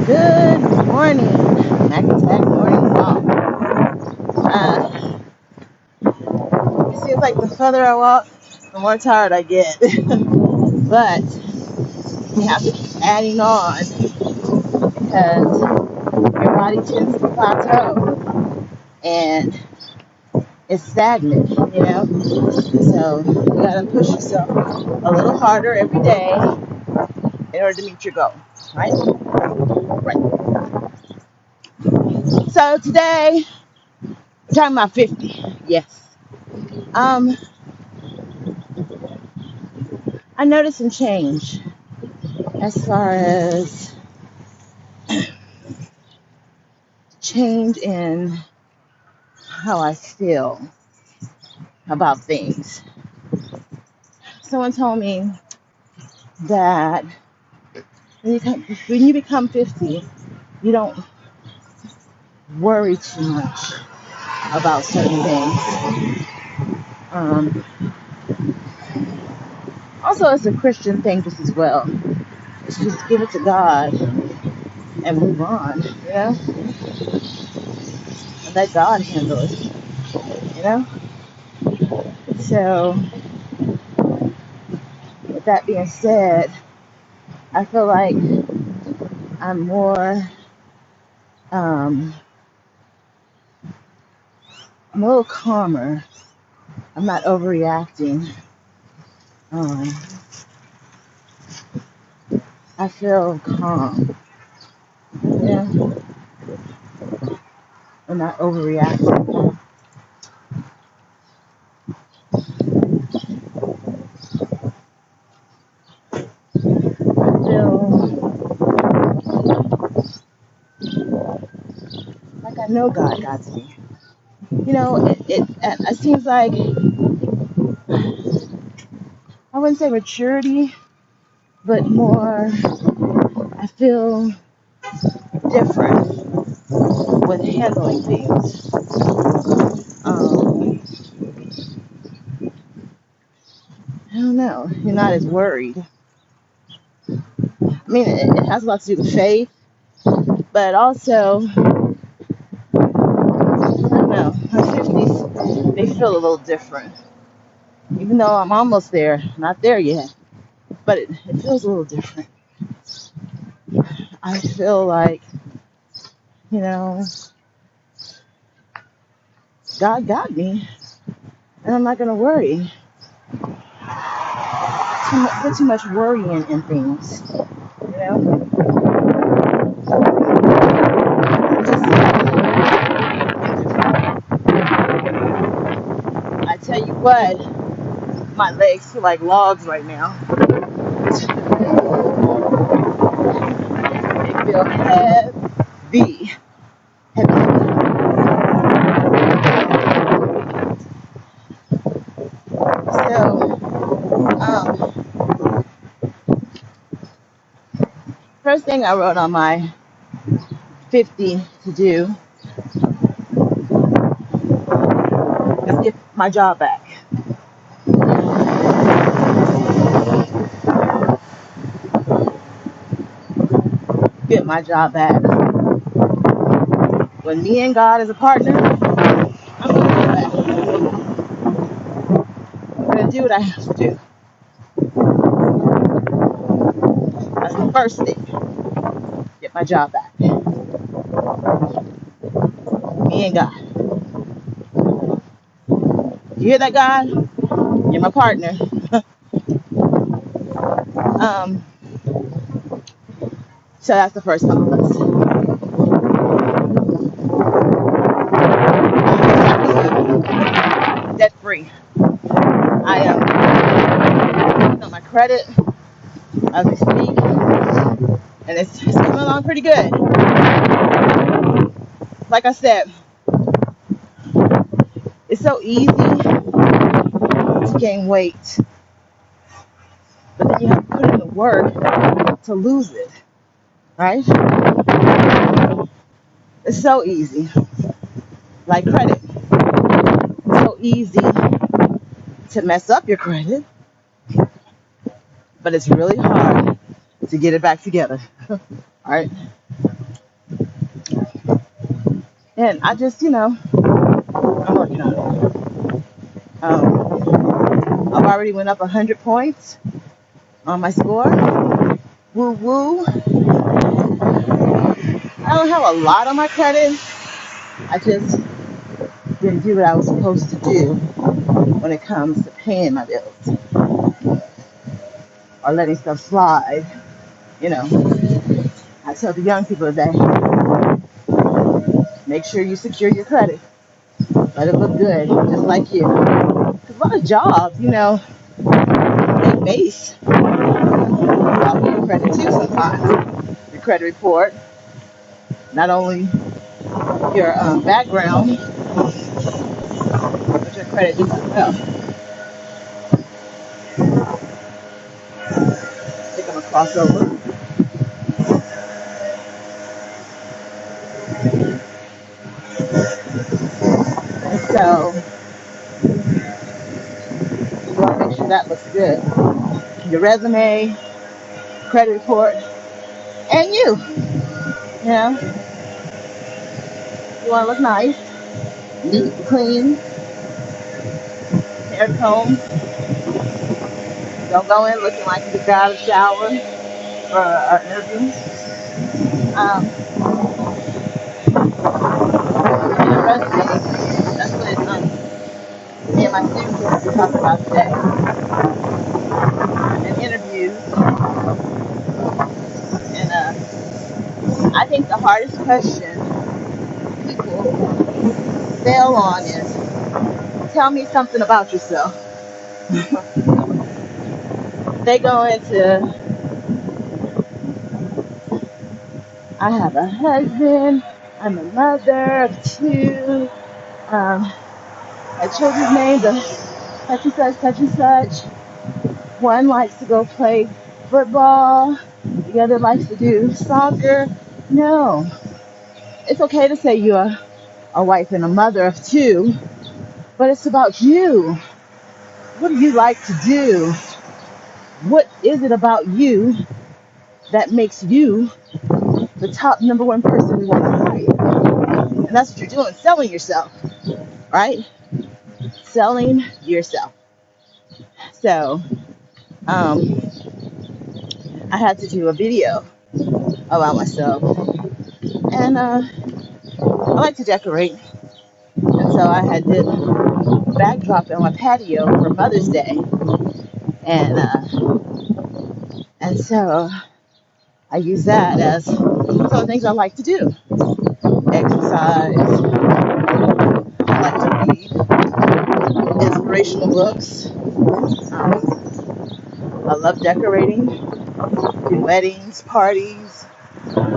Good morning, MackAttack morning walk. It seems like the further I walk, the more tired I get. But you have to keep adding on because your body tends to plateau and it's stagnant, So you gotta push yourself a little harder every day in order to meet your goal, right? Right. So today we're talking about 50. Yes. I noticed some change as far as change in how I feel about things. Someone told me that when you become 50, you don't worry too much about certain things. Also, it's a Christian thing just as well. Just give it to God and move on, and let God handle it, you know. So, with that being said, I feel like I'm more, I'm a little calmer. I'm not overreacting. Um, I feel calm. Yeah, I'm not overreacting. I feel like I know God got me. It seems like I wouldn't say maturity, but more. I feel different with handling things. I don't know. You're not as worried. I mean, it has a lot to do with faith, but also, I don't know. My 50s, they feel a little different. Even though I'm almost there, not there yet, but it feels a little different. I feel like, you know, God got me, and I'm not gonna worry. Put too much worrying in things, you know. I tell you what, my legs feel like logs right now. They feel heavy. So, first thing I wrote on my 50 to do is get my job back. Get my job back. When me and God is a partner, I'm gonna do that. I'm gonna do what I have to do. That's the first thing. Get my job back. Me and God. You hear that, God? You're my partner. So that's the first on the list. Debt free. I am on my credit as we speak, and it's coming along pretty good. Like I said, it's so easy to gain weight, but then you have to put in the work to lose it, right? It's so easy. Like credit. It's so easy to mess up your credit, but it's really hard to get it back together. All right? And I just, I'm working on it. I've already went up 100 points on my score. Woo woo. I don't have a lot on my credit. I just didn't do what I was supposed to do when it comes to paying my bills or letting stuff slide. You know, I tell the young people today, make sure you secure your credit. Let it look good, just like you. Because a lot of jobs, they base off your credit too sometimes. Your credit report, not only your background, but your credit just as well. I think I'm going to cross over. And so, you want to make sure that looks good. Your resume, credit report, and you know, you want to look nice, neat, clean, hair combed. Don't go in looking like you just got out of the shower for an interview. And your resume, that's what me and my students have to talk about today. In interviews, and I think the hardest question people fail on is, tell me something about yourself. They go into, I have a husband, I'm a mother of two, my children's names are such and such, such and such. One likes to go play football, the other likes to do soccer. No, it's okay to say you're a wife and a mother of two, but it's about you. What do you like to do? What is it about you that makes you the top number one person you want to hire? And that's what you're doing, selling yourself, right? Selling yourself. So, I had to do a video about myself, and I like to decorate, and so I had did a backdrop on my patio for Mother's Day, and so I use that as some of the things I like to do. Exercise. I like to read inspirational books. I love decorating. Do weddings, parties,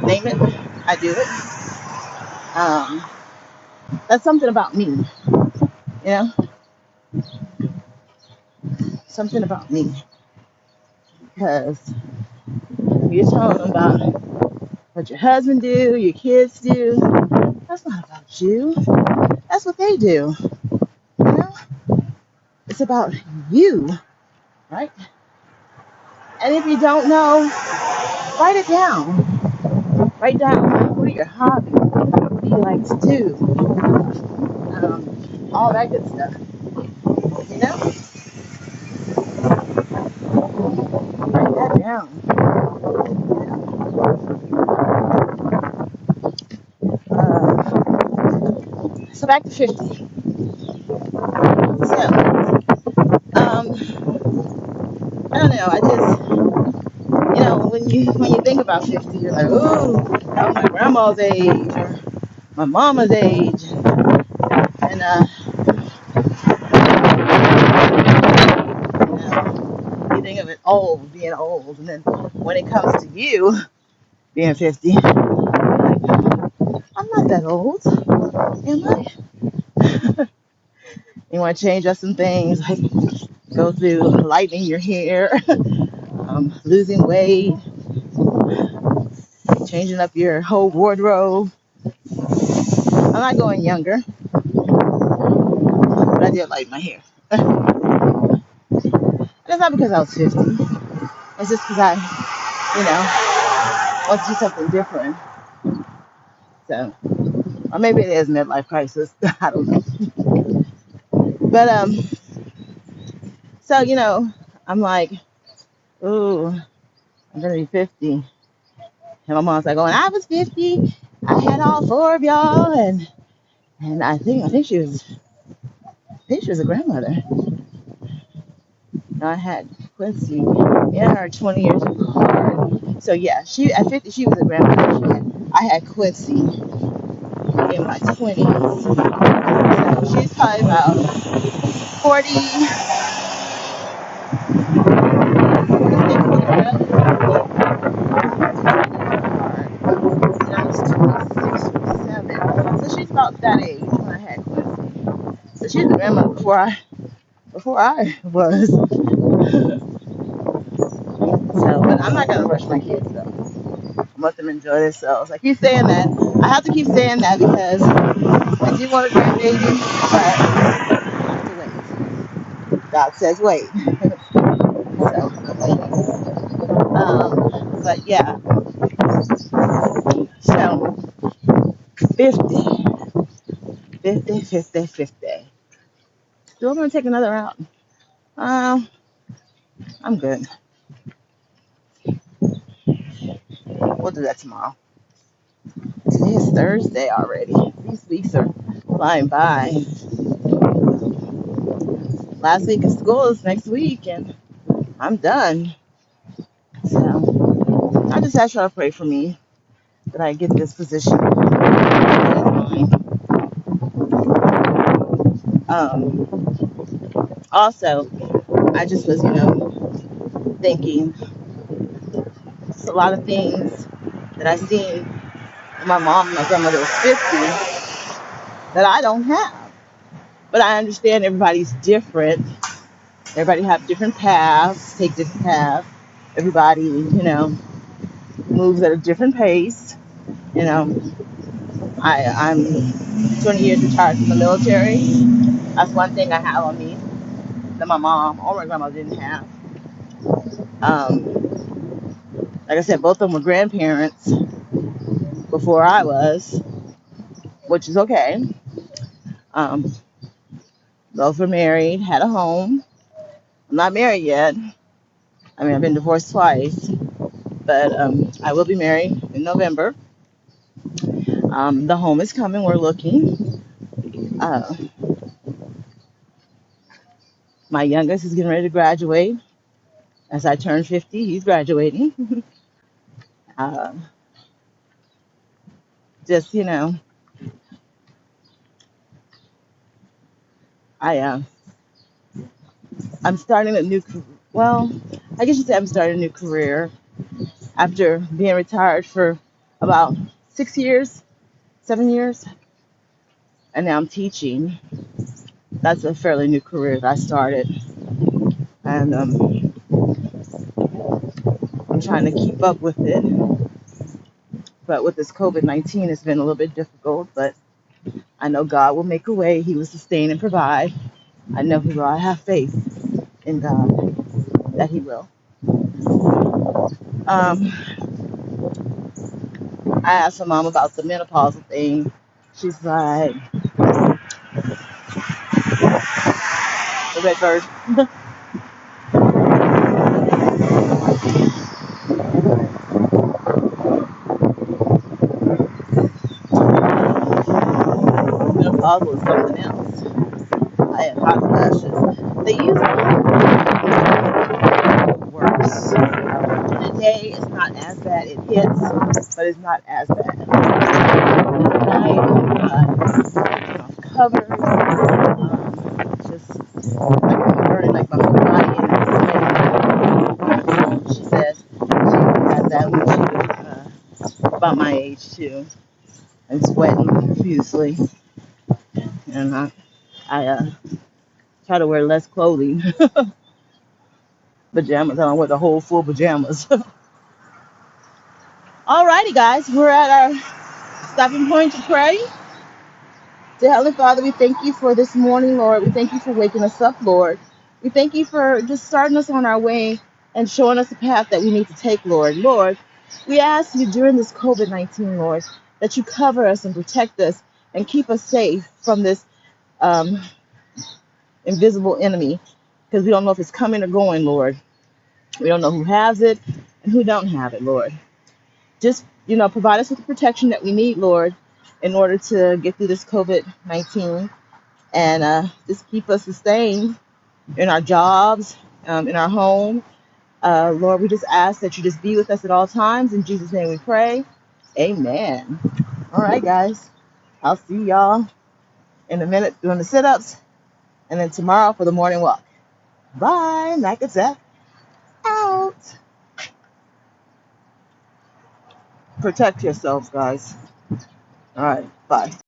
name it. I do it. That's something about me, you know? Something about me. Because you're telling them about what your husband do, your kids do. That's not about you. That's what they do. You know? It's about you, right? And if you don't know, write it down. Write down what are your hobbies? What do you like to do? All that good stuff. You know? Write that down. So back to 50. So, I don't know. I just, when you think about 50, you're like, ooh, that was my grandma's age or my mama's age, and you think of it old, being old, and then when it comes to you being 50, you're like, I'm not that old, am I? You want to change up some things, like go through lightening your hair, losing weight, changing up your whole wardrobe. I'm not going younger, but I did lighten my hair. And it's not because I was 50. It's just because I, want to do something different. So, Or maybe it is midlife crisis. I don't know. But so I'm like, ooh, I'm gonna be 50. And my mom's like, when I was 50, I had all four of y'all, and I think she was a grandmother. I had Quincy and her 20 years apart. So yeah, she at 50 she was a grandmother. I had Quincy in my 20s. So she's probably about 40, 46 for the and I was 26 or 7. So she's about that age when I had Quincy. So she's a grandmother before I was. So, but I'm not gonna rush my kids though. Let them enjoy themselves. I keep saying that. I have to keep saying that because I do want a grandbaby, but I have to wait. God says wait. So I'm waiting. But yeah, so 50, 50, 50, 50. Do I want to take another out? Um, I'm good. We'll do that tomorrow. Today is Thursday already. These weeks are flying by. Last week of school is next week, and I'm done. So I just ask y'all to pray for me that I get this position. Also, I just was, thinking it's a lot of things that I seen when my mom and my grandmother was 50 that I don't have. But I understand everybody's different. Everybody have different paths, take different paths. Everybody, moves at a different pace. You know, I'm 20 years retired from the military. That's one thing I have on me that my mom or my grandma didn't have. Like I said, both of them were grandparents before I was, which is okay. Um, both were married, had a home. I'm not married yet. I mean, I've been divorced twice, but I will be married in November. The home is coming. We're looking. Uh, my youngest is getting ready to graduate. As I turn 50, he's graduating. uh, just, I I'm starting a new. Well, I guess you say I'm starting a new career after being retired for about 6 years, 7 years, and now I'm teaching. That's a fairly new career that I started, and I'm trying to keep up with it. But with this COVID-19, it's been a little bit difficult. But I know God will make a way. He will sustain and provide. I know He will. I have faith in God that He will. Um, I asked my mom about the menopausal thing. She's like, the red bird. Menopausal is something else. I have hot flashes. They use worse. Today it's not as bad. It hits, but it's not as bad. I covers. Just like burning like my whole body and she says she had that when she was about my age too, and sweating profusely. And I try to wear less clothing, pajamas. I don't wear the whole full pajamas. Alrighty, guys, we're at our stopping point to pray. Dear Heavenly Father, we thank you for this morning, Lord. We thank you for waking us up, Lord. We thank you for just starting us on our way and showing us the path that we need to take, Lord. Lord, we ask you during this COVID-19, Lord, that you cover us and protect us and keep us safe from this um, invisible enemy, because we don't know if it's coming or going, Lord. We don't know who has it and who don't have it, Lord. Just, provide us with the protection that we need, Lord, in order to get through this COVID-19, and just keep us sustained in our jobs, in our home. Lord, we just ask that you just be with us at all times. In Jesus' name we pray. Amen. All right, guys. I'll see y'all in a minute doing the sit-ups, and then tomorrow for the morning walk. Bye. MackAttack out. Protect yourselves, guys. All right. Bye.